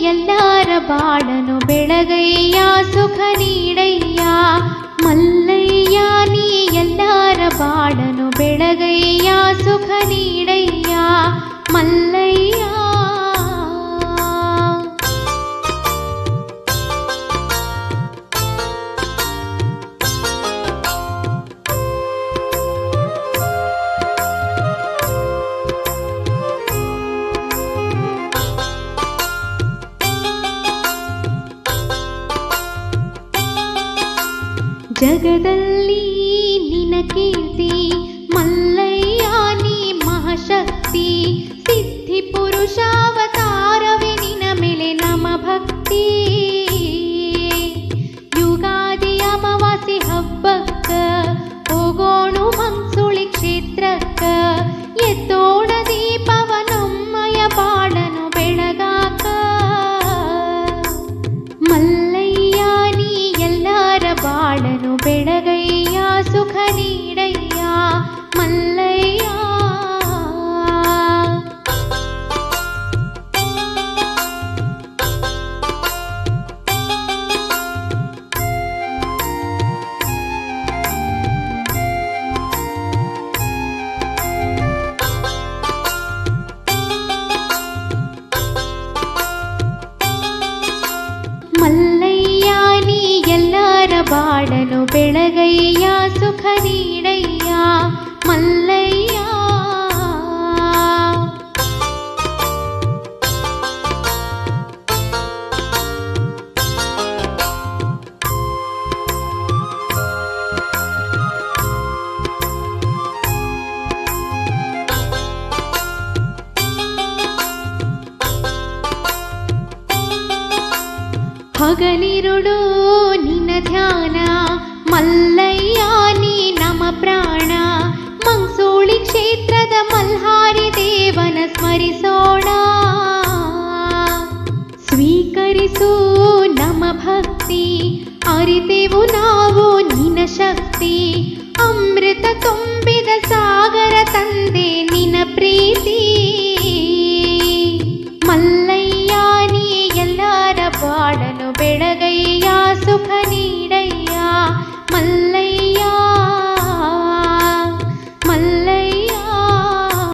ಎಲ್ಲರ ಬಾಳನು ಬೆಳಗಯ್ಯ ಸುಖ ನೀಡಯ್ಯ. ಮಲ್ಲಯ್ಯ ನೀ ಎಲ್ಲರ ಬಾಳನು ಬೆಳಗಯ್ಯ ಸುಖ ನೀಡಯ್ಯ ಮಲ್ಲಯ್ಯ. ಜಗದಲ್ಲಿ ನಿನ ಕೀರ್ತಿ ಮಲ್ಲಯ್ಯ ನೀ ಮಹಾಶಕ್ತಿ. ಸಿದ್ಧಿ ಪುರುಷಾವತಾರವೇ ನಿನ ಮೇಲೆ ನಮ ಭಕ್ತಿ. ಯುಗಾದಿ ಅಮಾವಾಸ್ಯೆ ಹಬ್ಬಕ್ಕ ಹೋಗೋಣು ಮಂಸುಳಿ ಕ್ಷೇತ್ರಕ್ಕ. ಎತ್ತೋಣ ದೀಪವ ನಮ್ಮಯ ಬಾಳನು ಬೆಳಗಾಕ. ಮಲ್ಲಯ್ಯ ನೀ ಎಲ್ಲರ ಬಾಳನು ಬೆಳಗಯ್ಯ ಸುಖ ನೀಡಯ್ಯ ಮಲ್ಲಯ್ಯ. ಮಲ್ಲಯ್ಯ ನೀ ಎಲ್ಲರ ಬಾಳನು ಬೆಳಗಯ್ಯ ಸುಖ ನೀಡಯ್ಯ ಮಲ್ಲಯ್ಯ. ಹಗಲಿರುಳು ನಿನ್ನ ಧ್ಯಾನ ಮಲ್ಲಯ್ಯ ನೀ ನಮ ಪ್ರಾಣ. ಮಂಸೂಳಿ ಕ್ಷೇತ್ರದ ಮಲ್ಹಾರಿ ದೇವನ ಸ್ಮರಿಸೋಣ. ಸ್ವೀಕರಿಸು ನಮ ಭಕ್ತಿ ಅರಿತೆವು ನಾವು ನಿನ್ನ ಶಕ್ತಿ. ಅಮೃತ ತುಂಬ